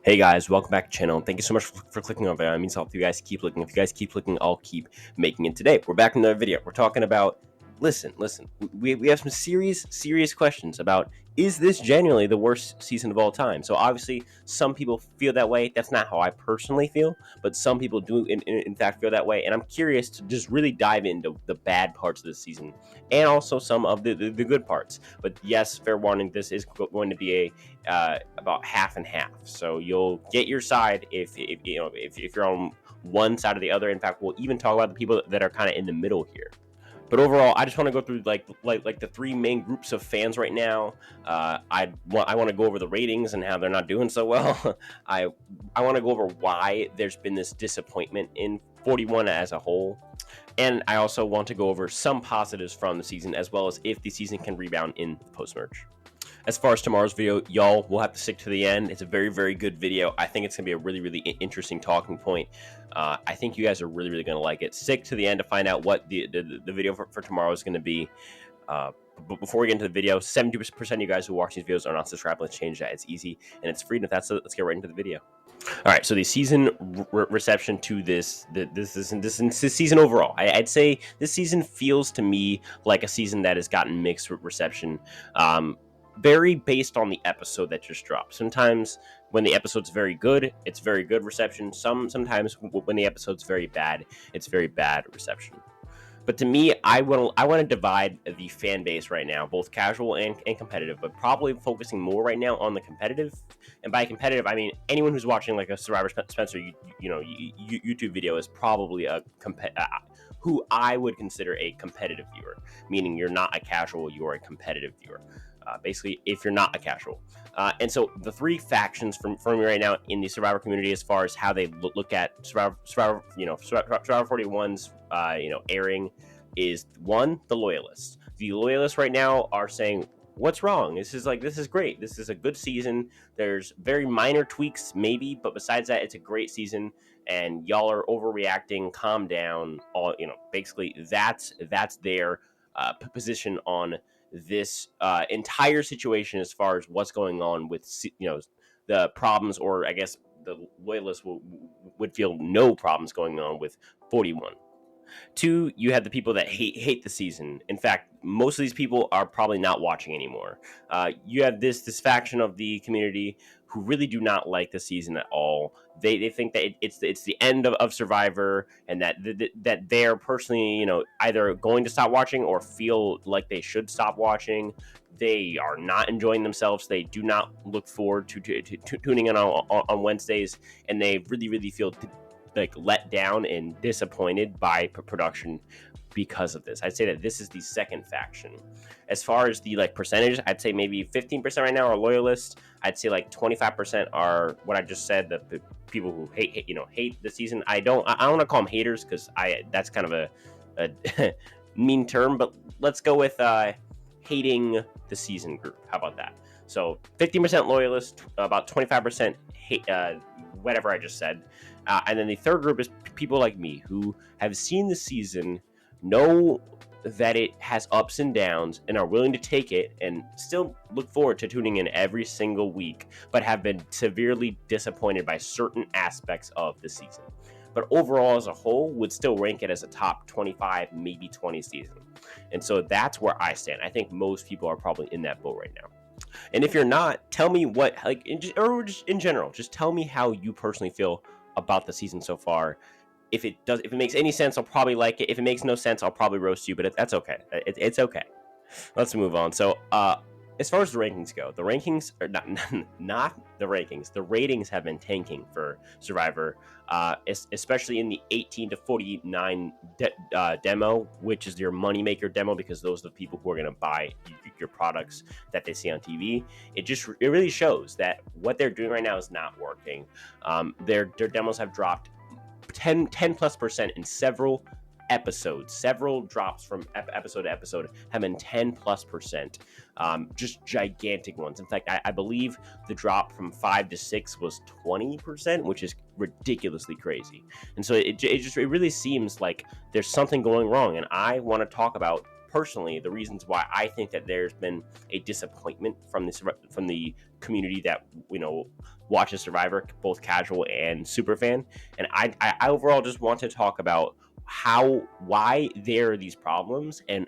Hey guys, welcome back to the channel. Thank you so much for clicking over there. It means if you guys keep looking. If you guys keep clicking, I'll keep making it. Today, we're back in another video. We're talking about, listen. We have some serious questions about, is this genuinely the worst season of all time? So obviously, some people feel that way. That's not how I personally feel, but some people do in fact feel that way. And I'm curious to just really dive into the bad parts of the season and also some of the good parts. But yes, fair warning, this is going to be a about half and half. So you'll get your side if you're on one side or the other. In fact, we'll even talk about the people that are kind of in the middle here. But overall, I just want to go through like the three main groups of fans right now. I want to go over the ratings and how they're not doing so well. I I want to go over why there's been this disappointment in 41 as a whole. And I also want to go over some positives from the season, as well as if the season can rebound in post merge. As far as tomorrow's video, y'all will have to stick to the end. It's a very good video. I think it's going to be a really interesting talking point. I think you guys are really going to like it. Stick to the end to find out what the video for tomorrow is going to be. But before we get into the video, 70% of you guys who watch these videos are not subscribed. Let's change that. It's easy and it's free. And if that's it, let's get right into the video. All right, so the season reception to this season overall, I'd say this season feels to me like a season that has gotten mixed reception. Very based on the episode that just dropped. Sometimes when the episode's very good, it's very good reception. Sometimes when the episode's very bad, it's very bad reception. But to me, I want to divide the fan base right now, both casual and competitive, but probably focusing more right now on the competitive. And by competitive, I mean anyone who's watching like a Survivor Spencer, YouTube video is probably who I would consider a competitive viewer, meaning you're not a casual, you're a competitive viewer. Basically, if you're not a casual. And so the three factions from me right now in the Survivor community, as far as how they look at Survivor 41's, airing, is one, the loyalists. The loyalists right now are saying, what's wrong? This is great. This is a good season. There's very minor tweaks, maybe, but besides that, it's a great season. And y'all are overreacting. Calm down. Basically, that's their position on this entire situation as far as what's going on with the problems, or I guess the loyalists would feel no problems going on with 41. Two, you have the people that hate the season. In fact, most of these people are probably not watching anymore. You have this faction of the community who really do not like the season at all. They think that it's the end of Survivor, and that they're personally either going to stop watching or feel like they should stop watching. They are not enjoying themselves. They do not look forward to tuning in on Wednesdays, and they really feel like let down and disappointed by production because of this. I'd say that this is the second faction. As far as the percentage, I'd say maybe 15% right now are loyalists. I'd say 25% are what I just said, the people who hate the season. I don't want to call them haters, because that's kind of a mean term, but let's go with hating the season group. How about that? So 15% loyalist, about 25% hate, whatever I just said. And then the third group is people like me who have seen the season, know that it has ups and downs, and are willing to take it and still look forward to tuning in every single week, but have been severely disappointed by certain aspects of the season. But overall, as a whole, would still rank it as a top 25, maybe 20 season. And so that's where I stand. I think most people are probably in that boat right now. And if you're not, tell me what, or just in general, just tell me how you personally feel about the season so far. If it makes any sense, I'll probably like it. If it makes no sense, I'll probably roast you, but that's okay. It's okay. Let's move on. So, as far as the rankings go, the rankings are not the rankings. The ratings have been tanking for Survivor, especially in the 18 to 49 demo, which is your moneymaker demo, because those are the people who are going to buy your products that they see on TV. It really shows that what they're doing right now is not working. Their demos have dropped 10+% in several episodes. Several drops from episode to episode have been 10+%. Just gigantic ones. In fact, I believe the drop from 5 to 6 was 20%, which is ridiculously crazy. And so it really seems like there's something going wrong, and I want to talk about personally, the reasons why I think that there's been a disappointment from the community that watches Survivor, both casual and super fan. And I overall just want to talk about why there are these problems, and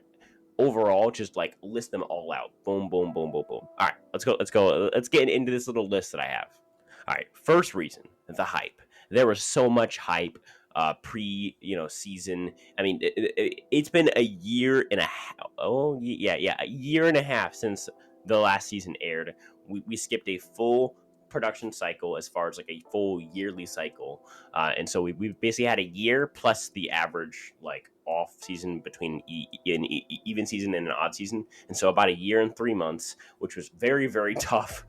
overall just like list them all out. Boom, boom, boom, boom, boom. All right, let's get into this little list that I have. All right, first reason, the hype. There was so much hype pre season. I mean, it's been a year and a half. Oh yeah, a year and a half since the last season aired. We skipped a full production cycle as far as like a full yearly cycle, and so we basically had a year plus the average like off season between an even season and an odd season, and so about a year and 3 months, which was very, very tough.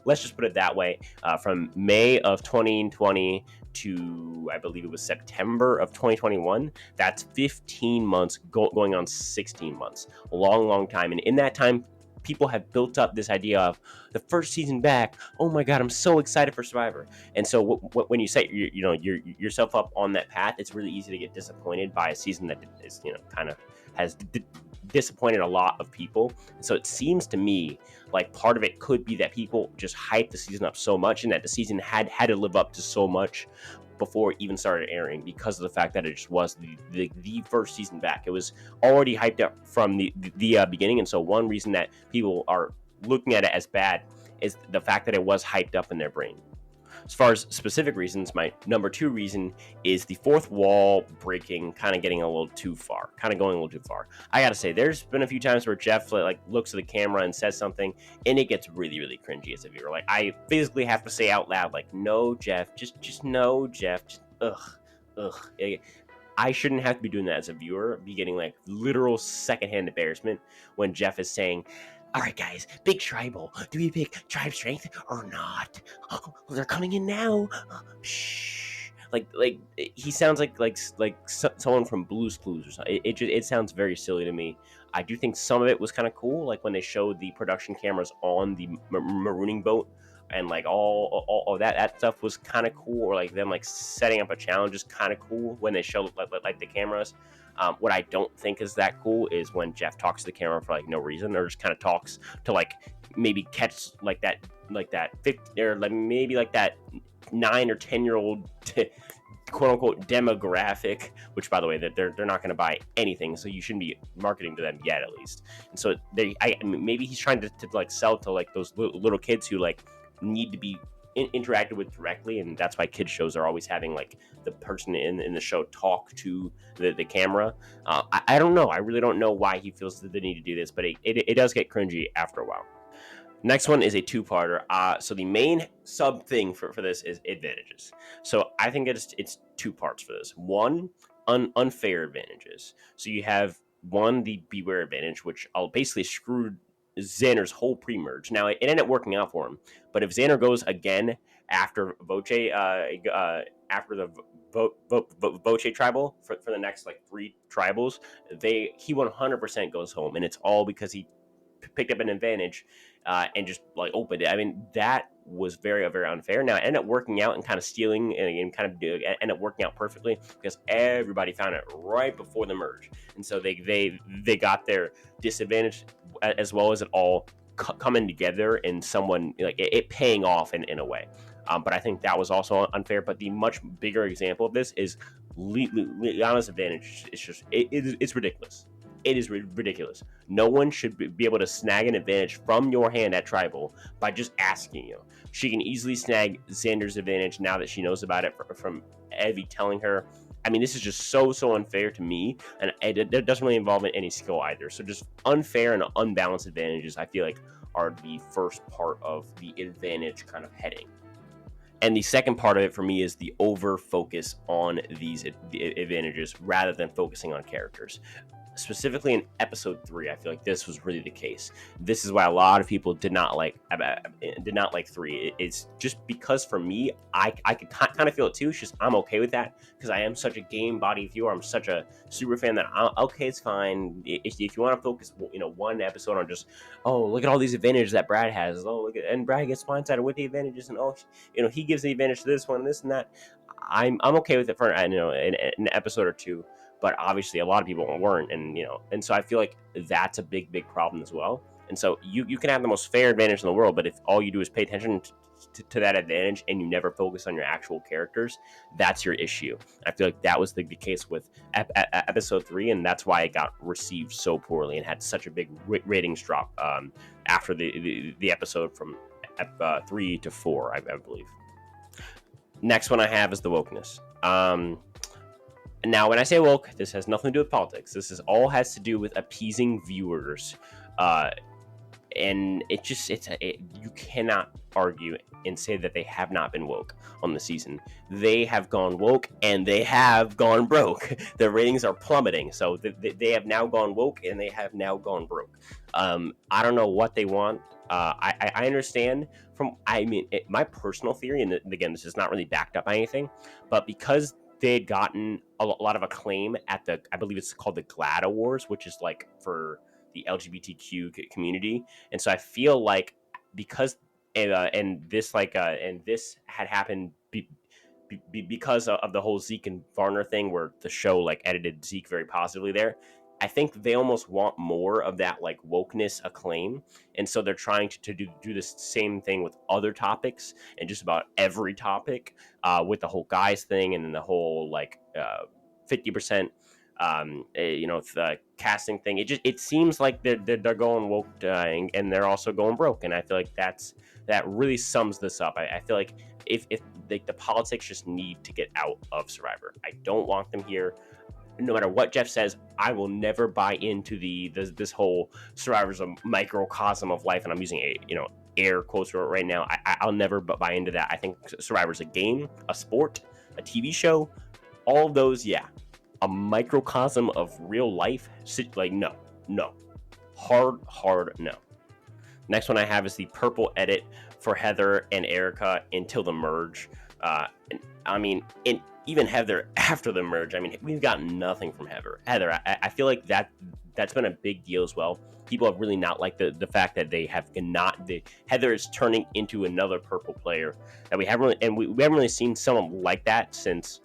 Let's just put it that way. From May of 2020 to I believe it was September of 2021. That's 15 months going on 16 months. A long, long time. And in that time, people have built up this idea of the first season back. Oh my God, I'm so excited for Survivor. And so when you set yourself up on that path, it's really easy to get disappointed by a season that is kind of has disappointed a lot of people. And so it seems to me like part of it could be that people just hyped the season up so much, and that the season had to live up to so much before it even started airing, because of the fact that it just was the first season back. It was already hyped up from the beginning, and so one reason that people are looking at it as bad is the fact that it was hyped up in their brain. As far as specific reasons, my number 2 reason is the fourth wall breaking, kind of getting a little too far, going a little too far. I gotta say, there's been a few times where Jeff like looks at the camera and says something, and it gets really, really cringy as a viewer. Like I physically have to say out loud, like, "No, Jeff, just no, Jeff." Just, ugh. I shouldn't have to be doing that as a viewer, be getting like literal secondhand embarrassment when Jeff is saying, "All right, guys, big tribal. Do we pick tribe strength or not? Oh, they're coming in now. Shh." Like he sounds like someone from Blue's Clues or something. It sounds very silly to me. I do think some of it was kind of cool, like when they showed the production cameras on the marooning boat, and like all that stuff was kind of cool, or like them like setting up a challenge is kind of cool when they show like the cameras. What I don't think is that cool is when Jeff talks to the camera for like no reason, or just kind of talks to like maybe catch like that 50 or like maybe like that 9 or 10-year-old quote unquote demographic, which by the way that they're not going to buy anything, so you shouldn't be marketing to them yet, at least. And so maybe he's trying to like sell to like those little kids who like need to be interacted with directly, and that's why kids shows are always having like the person in the show talk to the camera. I don't know. I really don't know why he feels the need to do this, but it does get cringy after a while. Next one is a two-parter. So the main sub thing for this is advantages. So I think it's 2 parts for this. One, unfair advantages. So you have one, the beware advantage, which I'll basically screwed Xander's whole pre-merge. Now it ended up working out for him, but if Xander goes again after Voce, after the Voce tribal for the next like 3 tribals, he 100% goes home, and it's all because he picked up an advantage and just like opened it. I mean, that was very, very unfair. Now it ended up working out and kind of stealing and kind of ended up working out perfectly because everybody found it right before the merge, and so they got their disadvantage as well as it all coming together and someone like it paying off in a way. But I think that was also unfair. But the much bigger example of this is Liana's advantage. It's ridiculous. It is ridiculous. No one should be able to snag an advantage from your hand at Tribal by just asking you. She can easily snag Xander's advantage now that she knows about it from Evie telling her. I mean, this is just so unfair to me, and it doesn't really involve any skill either. So just unfair and unbalanced advantages, I feel like, are the first part of the advantage kind of heading. And the second part of it for me is the over focus on these advantages rather than focusing on characters. Specifically in episode 3, I feel like this was really the case. This is why a lot of people did not like 3. It's just because for me, I could kind of feel it too. It's just I'm okay with that because I am such a game body viewer. I'm such a super fan that okay, it's fine. If you want to focus, one episode on just look at all these advantages that Brad has. And Brad gets blindsided with the advantages, and he gives the advantage to this one, this and that. I'm okay with it for an episode or 2. but obviously a lot of people weren't, and so I feel like that's a big problem as well. And so you can have the most fair advantage in the world, but if all you do is pay attention to that advantage and you never focus on your actual characters, that's your issue. I feel like that was the case with episode 3, and that's why it got received so poorly and had such a big ratings drop after the episode from 3 to 4, I believe. Next one I have is the wokeness. Now, when I say woke, this has nothing to do with politics. This all has to do with appeasing viewers. And you cannot argue and say that they have not been woke on the season. They have gone woke and they have gone broke. Their ratings are plummeting. So they have now gone woke and they have now gone broke. I don't know what they want. I understand my personal theory, and again, this is not really backed up by anything, but because they had gotten a lot of acclaim at I believe it's called the GLAAD Awards, which is like for the LGBTQ community. And so I feel like because this had happened because of the whole Zeke and Varner thing, where the show like edited Zeke very positively there. I think they almost want more of that like wokeness acclaim, and so they're trying to do the same thing with other topics and just about every topic, with the whole guys thing and then the whole like 50%. The casting thing. It seems like they're going woke, and they're also going broke, and I feel like that really sums this up. I feel like if the politics just need to get out of Survivor. I don't want them here. No matter what Jeff says, I will never buy into this whole Survivor's a microcosm of life, and I'm using air quotes right now. I'll never buy into that. I think Survivor's a game, a sport, a TV show, all of those, yeah. A microcosm of real life, like no, hard no. Next one I have is the purple edit for Heather and Erica until the merge. And even Heather after the merge. I mean, we've gotten nothing from Heather. I feel like that's been a big deal as well. People have really not liked the fact that they have not. Heather is turning into another purple player that we haven't really seen someone like that since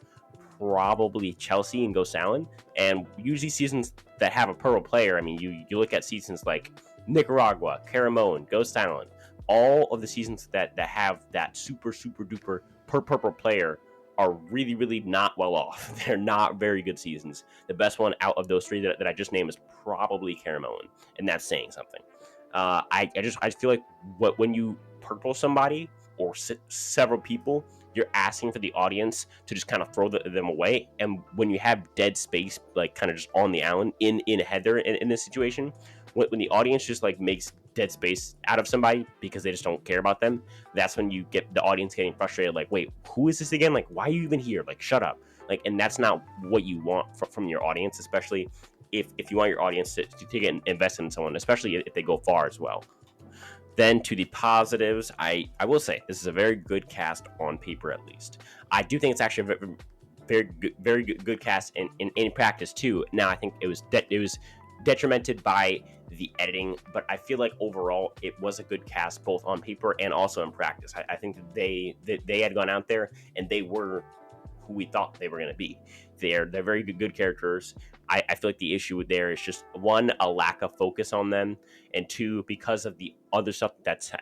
probably Chelsea and Ghost Island. And usually seasons that have a purple player, I mean, you look at seasons like Nicaragua, Caramoan, Ghost Island, all of the seasons that have that super duper purple player are really, really not well off. They're not very good seasons. The best one out of those three that I just named is probably Caramoan, and that's saying something. I feel like when you purple somebody or several people, you're asking for the audience to just kind of throw them away. And when you have dead space, like kind of just on the island in Heather in this situation, when the audience just like makes dead space out of somebody because they just don't care about them, that's when you get the audience getting frustrated. Like, wait, who is this again? Like, why are you even here? Like, shut up. Like, and that's not what you want from your audience, especially if you want your audience to get invested in someone, especially if they go far as well. Then to the positives, I will say this is a very good cast on paper, at least. I do think it's actually a very good cast in practice too. Now I think it was detrimented by the editing, but I feel like overall it was a good cast both on paper and also in practice. I think that they had gone out there and they were who we thought they were going to be. They're very good characters. I feel like the issue there is just one, a lack of focus on them, and two, because of the other stuff that's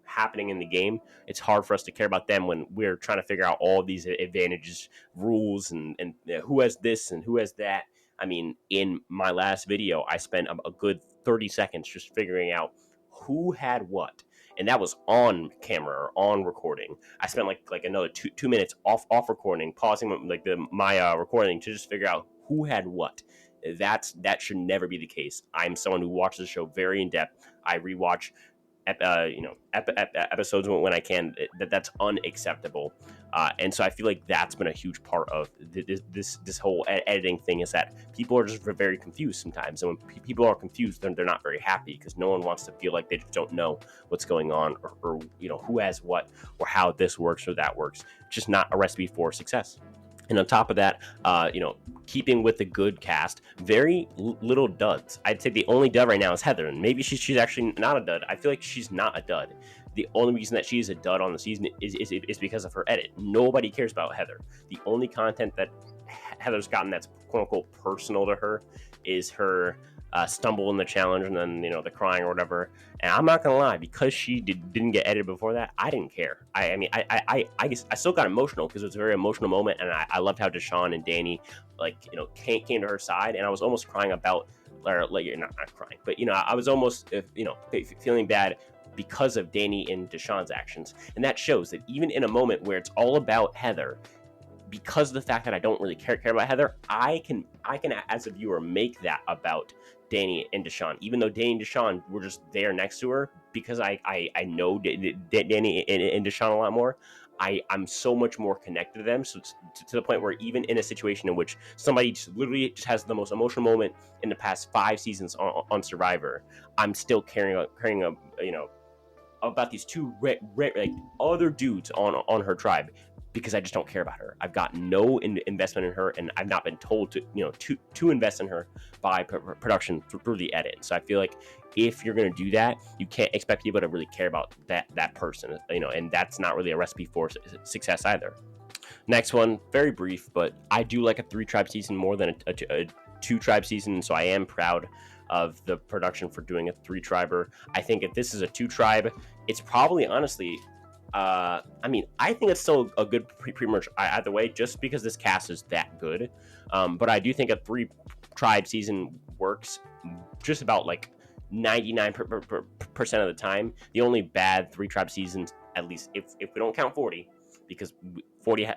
happening in the game, it's hard for us to care about them when we're trying to figure out all these advantages, rules, and who has this and who has that. I mean, in my last video, I spent a good 30 seconds just figuring out who had what. And that was on camera or on recording. I spent like another two minutes off recording, pausing my recording to just figure out who had what. That should never be the case. I'm someone who watches the show very in depth. I rewatch episodes when I can. That's unacceptable, and so I feel like that's been a huge part of this whole editing thing, is that people are just very confused sometimes, and when people are confused, then they're not very happy because no one wants to feel like they just don't know what's going on or who has what or how this works or that works. It's just not a recipe for success. And on top of that, keeping with the good cast, very little duds. I'd say the only dud right now is Heather, and maybe she's actually not a dud. I feel like she's not a dud. The only reason that she's a dud on the season is because of her edit. Nobody cares about Heather. The only content that Heather's gotten that's quote unquote personal to her is her stumble in the challenge and then the crying or whatever. And I'm not gonna lie, because she didn't get edited before that, I didn't care. I mean, I guess I still got emotional because it was a very emotional moment, and I loved how Deshawn and Danny came to her side, and I was almost crying about, or like, you're not crying, but I was almost feeling bad because of Danny and Deshawn's actions, and that shows that even in a moment where it's all about Heather, because of the fact that I don't really care about Heather, I can as a viewer make that about Danny and Deshawn, even though Danny and Deshawn were just there next to her, because I know Danny and Deshawn a lot more. I'm so much more connected to them, so to the point where even in a situation in which somebody literally just has the most emotional moment in the past 5 seasons on Survivor, I'm still caring about these two like other dudes on her tribe, because I just don't care about her. I've got no investment in her, and I've not been told to invest in her by production through the edit. So I feel like if you're going to do that, you can't expect people to really care about that person, and that's not really a recipe for success either. Next one, very brief, but I do like a 3-tribe season more than a 2-tribe season, so I am proud of the production for doing a 3-triber. I think if this is a 2-tribe, it's probably honestly, I think it's still a good pre-merge either way, just because this cast is that good. But I do think a 3-tribe season works just about like 99% of the time. The only bad 3-tribe seasons, at least if we don't count 40, because 40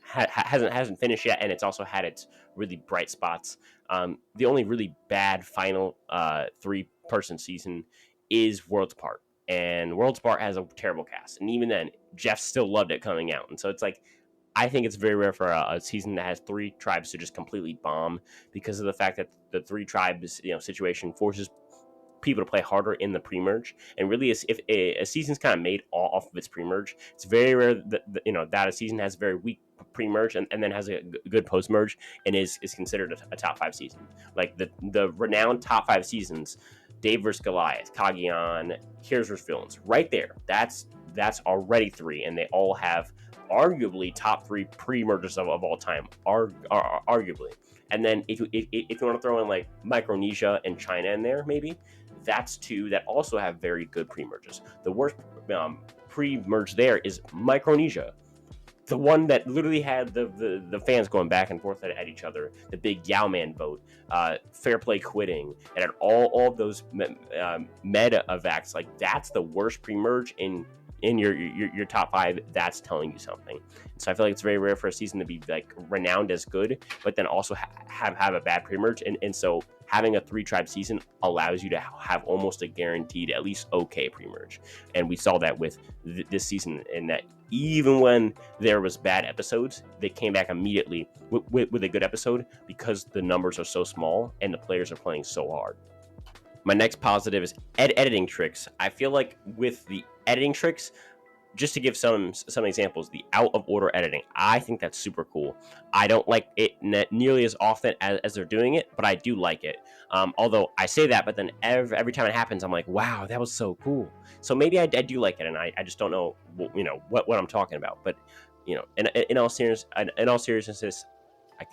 hasn't finished yet, and it's also had its really bright spots. The only really bad final 3-person season is Worlds Apart, and Worlds Apart has a terrible cast, and even then Jeff still loved it coming out. And so it's like, I think it's very rare for a season that has 3 tribes to just completely bomb, because of the fact that the 3 tribes situation forces people to play harder in the pre-merge. And really, if a season's kind of made off of its pre-merge, it's very rare that a season has a very weak pre-merge and then has a good post-merge and is considered a top 5 season. Like the renowned top 5 seasons, Dave vs. Goliath, Kagion, Heroes vs. Villains, right there. That's already 3, and they all have arguably top 3 pre-merges of all time, arguably. And then if you want to throw in like Micronesia and China in there, maybe, that's 2 that also have very good pre-merges. The worst pre-merge there is Micronesia, the one that literally had the fans going back and forth at each other, the big Yao-Man vote, fair play quitting, and all of those meta evacs. Like, that's the worst pre-merge in your top 5. That's telling you something. So I feel like it's very rare for a season to be like renowned as good, but then also have a bad pre-merge. And so having a 3-tribe season allows you to have almost a guaranteed at least okay pre-merge. And we saw that with this season, in that even when there was bad episodes, they came back immediately with a good episode, because the numbers are so small and the players are playing so hard. My next positive is editing tricks. I feel like with the editing tricks, just to give some examples, the out of order editing, I think that's super cool. I don't like it nearly as often as they're doing it, but I do like it. Although I say that, but then every time it happens, I'm like, wow, that was so cool. So maybe I do like it, and I just don't know, what I'm talking about. But in all seriousness, I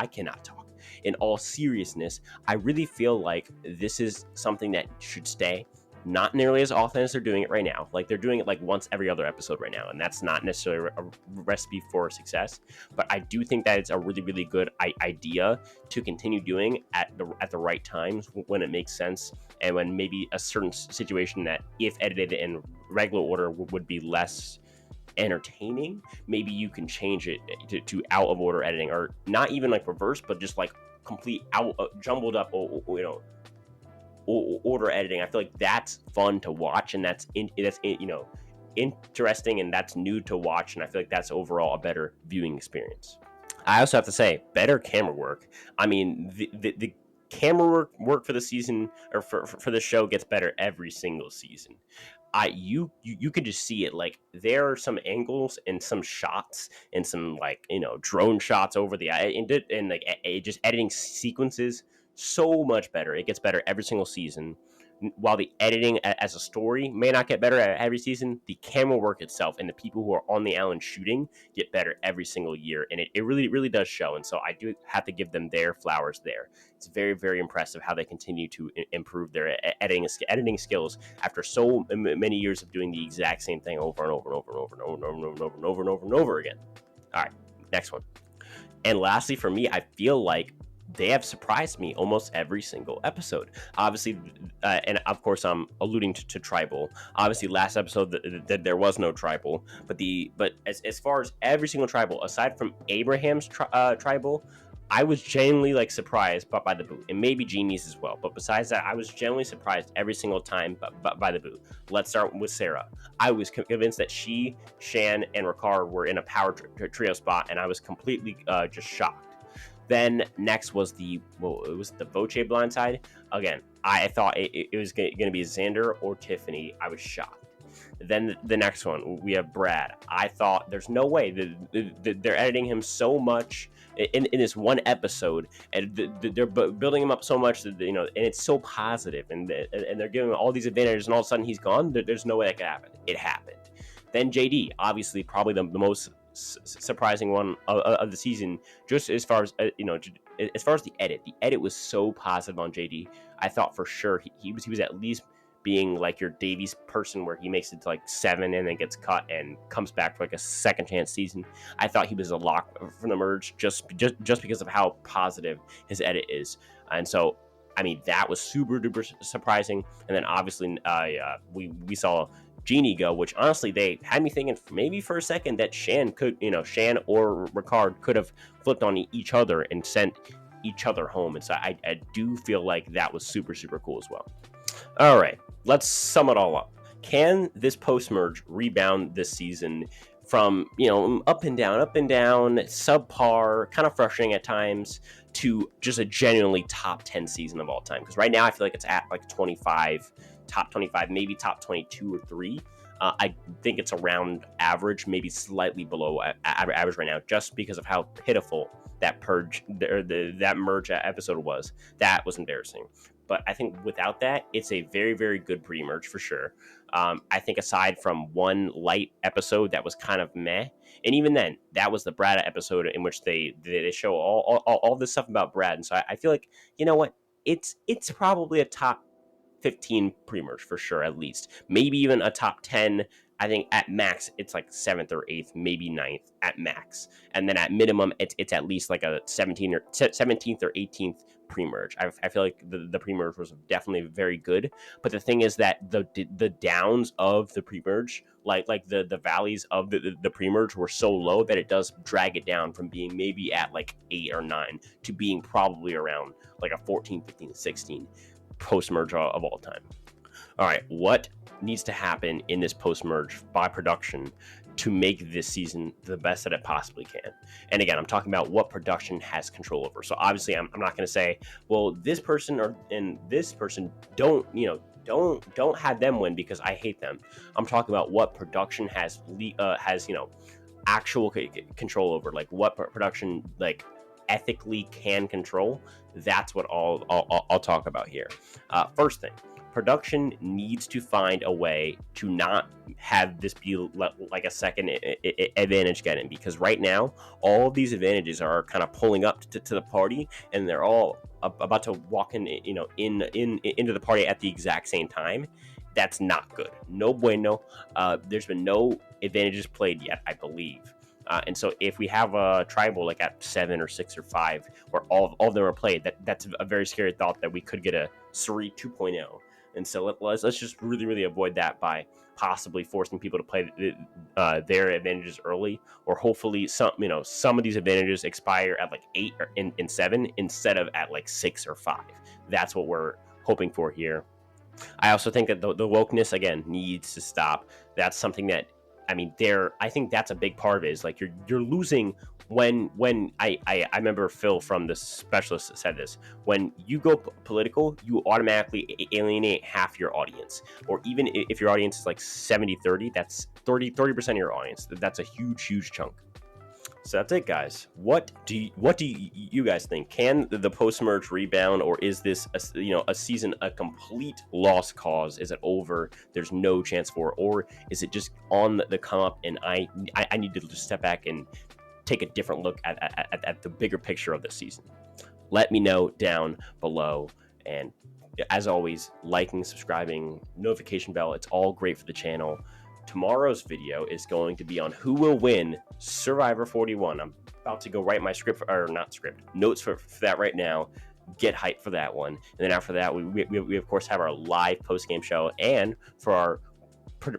cannot talk. In all seriousness, I really feel like this is something that should stay. Not nearly as often as they're doing it right now. Like, they're doing it like once every other episode right now, and that's not necessarily a recipe for success. But I do think that it's a really, really good idea to continue doing at the right times, when it makes sense, and when maybe a certain situation that, if edited in regular order, would be less entertaining, maybe you can change it to out of order editing, or not even like reverse, but just like complete out jumbled up order editing. I feel like that's fun to watch, and that's interesting, and that's new to watch, and I feel like that's overall a better viewing experience. I also have to say, better camera work. I mean, the camera work for the season, or for the show, gets better every single season. You could just see it. Like, there are some angles and some shots and some drone shots over the eye, and like just editing sequences so much better. It gets better every single season. while the editing as a story may not get better at every season, the camera work itself and the people who are on the island shooting get better every single year, and it really does show. And so I do have to give them their flowers there. It's very, very impressive how they continue to improve their editing skills after so many years of doing the exact same thing over and over and over and over and over and over and over and over and over and over again. All right, next one. And lastly, for me, I feel like they have surprised me almost every single episode. Obviously, and of course, I'm alluding to Tribal. Obviously, last episode there was no Tribal, but as far as every single Tribal, aside from Abraham's Tribal, I was genuinely like surprised by the boot, and maybe Genies as well. But besides that, I was genuinely surprised every single time by the boot. Let's start with Sarah. I was convinced that she, Shan, and Ricard were in a power trio spot, and I was completely just shocked. Then next was it was the Voce blindside. Again, I thought it was going to be Xander or Tiffany. I was shocked. Then the next one, we have Brad. I thought there's no way they're editing him so much in this one episode, and they're building him up so much that, and it's so positive, and they're giving him all these advantages, and all of a sudden he's gone. There's no way that could happen. It happened. Then JD, obviously probably the most surprising one of the season, just as far as as far as the edit was so positive on JD. I thought for sure he was at least being like your Davies person, where he makes it to like 7 and then gets cut and comes back for like a second chance season. I thought he was a lock from the merge just because of how positive his edit is. And so I mean, that was super duper surprising. And then obviously we saw Genie go, which honestly they had me thinking maybe for a second that Shan or Ricard could have flipped on each other and sent each other home. And so I do feel like that was super cool as well. All right, let's sum it all up. Can this post-merge rebound this season from up and down, subpar, kind of frustrating at times, to just a genuinely top 10 season of all time? Because right now I feel like it's at like 25, top 25, maybe top 22 or 3. I think it's around average, maybe slightly below average right now, just because of how pitiful that that merge episode was. That was embarrassing. But I think without that, it's a very, very good pre-merge for sure. I think aside from one light episode that was kind of meh, and even then, that was the Brad episode in which they show all this stuff about Brad. And so I feel like, you know what, it's probably a top 15 pre-merge for sure, at least. Maybe even a top 10. I think at max, it's like 7th or 8th, maybe 9th at max. And then at minimum, it's at least like a 17th or 18th pre-merge. I feel like the pre-merge was definitely very good. But the thing is that the downs of the pre-merge, like the valleys of the pre-merge were so low that it does drag it down from being maybe at like 8 or 9 to being probably around like a 14, 15, 16 post-merge of all time. All right, what needs to happen in this post-merge by production to make this season the best that it possibly can? And again, I'm talking about what production has control over. So obviously, I'm not going to say, well, this person and this person don't have them win because I hate them. I'm talking about what production has actual control over, like what production like ethically can control. That's what I'll talk about here. First thing, production needs to find a way to not have this be like a second advantage getting, because right now all of these advantages are kind of pulling up to the party, and they're all about to walk into the party at the exact same time. That's not good. No bueno. There's been no advantages played yet, I believe. And so if we have a tribal like at 7 or 6 or 5 where all of them are played, that's a very scary thought that we could get a Suri 2.0. And so let's just really avoid that by possibly forcing people to play their advantages early, or hopefully some of these advantages expire at like 8 or in 7 instead of at like 6 or 5. That's what we're hoping for here. I also think that the wokeness again needs to stop. That's something that, I mean, I think that's a big part of it, is like you're losing when I remember Phil from the Specialist said this: when you go political, you automatically alienate half your audience, or even if your audience is like 70-30, that's 30% of your audience. That's a huge chunk. So that's it, guys. What do you guys think? Can the post merge rebound, or is this a season a complete lost cause? Is it over? There's no chance for it, or is it just on the come up? And I need to just step back and take a different look at the bigger picture of the season. Let me know down below, and as always, liking, subscribing, notification bell. It's all great for the channel. Tomorrow's video is going to be on who will win Survivor 41. I'm about to go write my notes for that right now. Get hyped for that one. And then after that, we of course have our live post-game show, and for our Power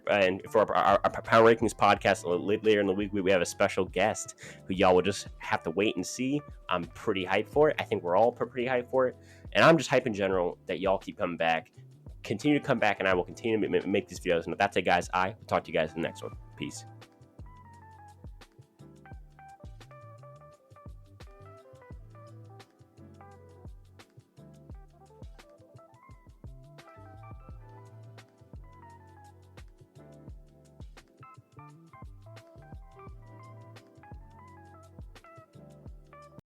Rankings podcast later in the week, we have a special guest who y'all will just have to wait and see. I'm pretty hyped for it. I think we're all pretty hyped for it. And I'm just hyped in general that y'all keep coming back. Continue to come back, and I will continue to make these videos. And with that said, guys, I will talk to you guys in the next one. Peace.